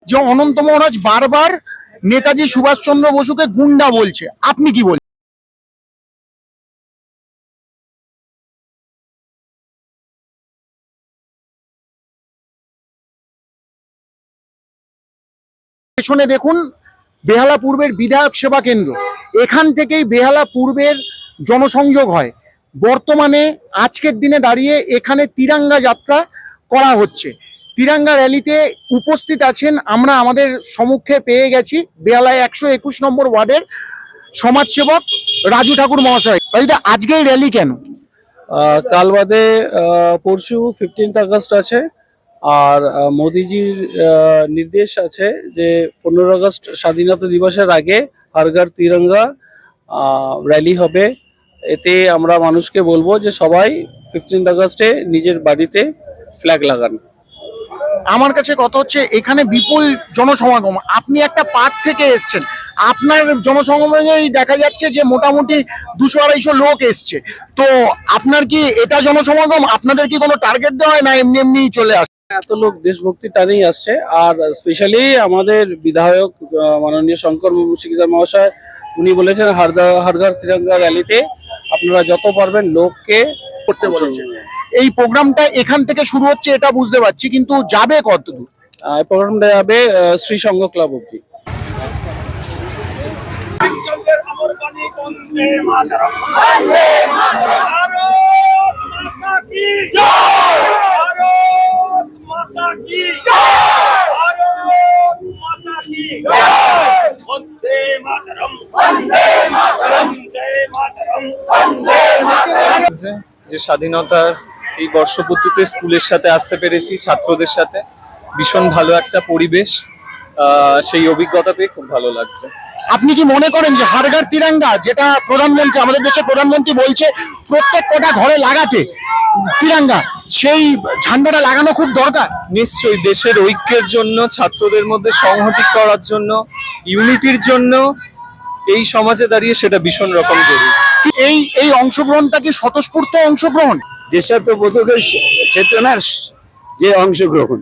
যে অনন্ত মহারাজ বারবার নেতাজি সুভাষচন্দ্র বসুকে গুন্ডা বলছে, আপনি কি বলছেন? পেছনে দেখুন বেহালা পূর্বের বিধায়ক সেবা কেন্দ্র, এখান থেকেই বেহালা পূর্বের জনসংযোগ হয়। বর্তমানে আজকের দিনে দাঁড়িয়ে এখানে তিরঙ্গা যাত্রা করা হচ্ছে। তিরঙ্গা র্যালিতে উপস্থিত আছেন, আমরা আমাদের সম্মুখে পেয়ে গেছি বেহালায় 121 নম্বর ওয়ার্ডের সমাজসেবক রাজু ঠাকুর মহাশয়। আজকে এই র্যালি কেন? কাল বাদে পরশু 15 আগস্ট আছে, আর মোদিজির নির্দেশ আছে যে 15 আগস্ট স্বাধীনতা দিবসের আগে হর ঘর তিরঙ্গা র্যালি হবে। এতে আমরা মানুষকে বলবো যে সবাই 15 আগস্টে নিজের বাড়িতে ফ্ল্যাগ লাগান। আমার কাছে কথা হচ্ছে এখানে বিপুল জনসমাগম, আপনি একটা পার্ক থেকে এসছেন, আপনার জনসমাগমেই দেখা যাচ্ছে যে মোটামুটি 200-250 লোক এসছে। তো আপনার কি এটা জনসমাগম? আপনাদের কি কোনো টার্গেট দেওয়া হয় না এমনি এমনি চলে আসে? এত লোক দেশভক্তি টানেই আসছে, আর স্পেশালি আমাদের বিধায়ক মাননীয় শঙ্কর মুশিকদার মহাশয় উনি বলেছেন হর ঘর তিরঙ্গা র্যালিতে আপনারা যত পারবেন লোককে করতে বলেছেন। এই প্রোগ্রামটা এখান থেকে শুরু হচ্ছে এটা বুঝতে পারছি, কিন্তু যাবে কতদূর? এই প্রোগ্রামটা যাবে শ্রী সংঘ ক্লাব অব্দি। যে স্বাধীনতার এই বর্ষপূর্তিতে স্কুলের সাথে আসতে পেরেছি, ছাত্রদের সাথে ভীষণ ভালো একটা পরিবেশ, সেই অভিজ্ঞতা পেয়ে খুব ভালো লাগছে। আপনি কি মনে করেন যে হর ঘর তিরঙ্গা, যেটা প্রধানমন্ত্রী, আমাদের দেশের প্রধানমন্ত্রী বলছে প্রত্যেক কটা ঘরে লাগাতে তিরঙ্গা, সেই ঝান্ডাটা লাগানো খুব দরকার? নিশ্চয়ই, দেশের ঐক্যের জন্য, ছাত্রদের মধ্যে সংহতি করার জন্য, ইউনিটির জন্য এই সমাজে দাঁড়িয়ে সেটা ভীষণ রকম জরুরি। এই অংশগ্রহণটা কি স্বতঃস্ফূর্ত অংশগ্রহণ? দেশাত্মবোধকের চেতনার যে অংশগ্রহণ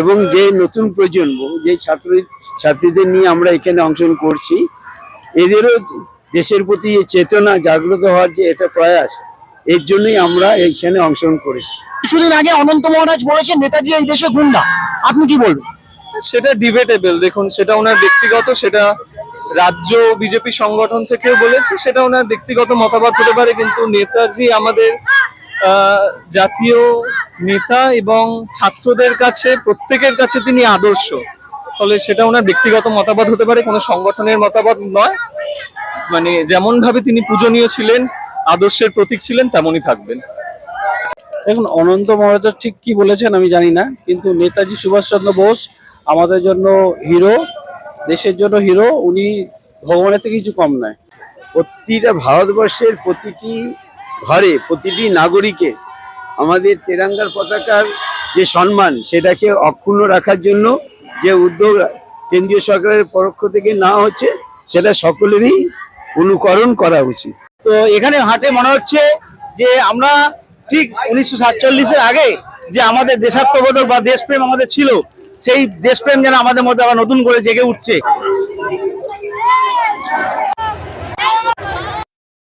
এবং যে নতুন প্রজন্ম, যে ছাত্রীদের নিয়ে আমরা এখানে অংশগ্রহণ করছি, এদেরও দেশের প্রতি যে চেতনা জাগ্রত হওয়ার যে এটা প্রয়াস, এর জন্যই আমরা এইখানে অংশগ্রহণ করেছি। কিছুদিন আগে অনন্ত মহারাজ বলেছেন নেতাজি এই দেশে গুন্ডা, আপনি কি বলবেন? সেটা ডিবেটেবল। দেখুন, সেটা ওনার ব্যক্তিগত, সেটা রাজ্য বিজেপি সংগঠন থেকেও বলেছে, সেটা ওনার ব্যক্তিগত মতামত হতে পারে, কিন্তু নেতাজি আমাদের জাতীয় নেতা এবং ছাত্রদের কাছে, প্রত্যেকের কাছে তিনি আদর্শ। ফলে সেটা ওনার ব্যক্তিগত মতামত হতে পারে, কোনো সংগঠনের মতামত নয়। মানে যেমন ভাবে তিনি পূজনীয় ছিলেন, আদর্শের প্রতীক ছিলেন, তেমনই থাকবেন। দেখুন, অনন্ত মহারাজ ঠিক কি বলেছেন আমি জানি না, কিন্তু নেতাজি সুভাষচন্দ্র বোস আমাদের জন্য হিরো, দেশের জন্য হিরো। উনি ভগবানের থেকে কিছু কম নয়। প্রতিটা ভারতবর্ষের প্রতিটি ঘরে, প্রতিটি নাগরিকে আমাদের তিরঙ্গার পতাকার যে সম্মান, সেটাকে অক্ষুণ্ণ রাখার জন্য যে উদ্যোগ কেন্দ্রীয় সরকারের পক্ষ থেকে নেওয়া হচ্ছে, সেটা সকলেরই অনুকরণ করা উচিত। তো এখানে হাটে মনে হচ্ছে যে আমরা ঠিক 1947-এর আগে যে আমাদের দেশাত্মবোধক বা দেশপ্রেম আমাদের ছিল, সেই দেশপ্রেম যেন আমাদের মধ্যে আবার নতুন করে জেগে উঠছে।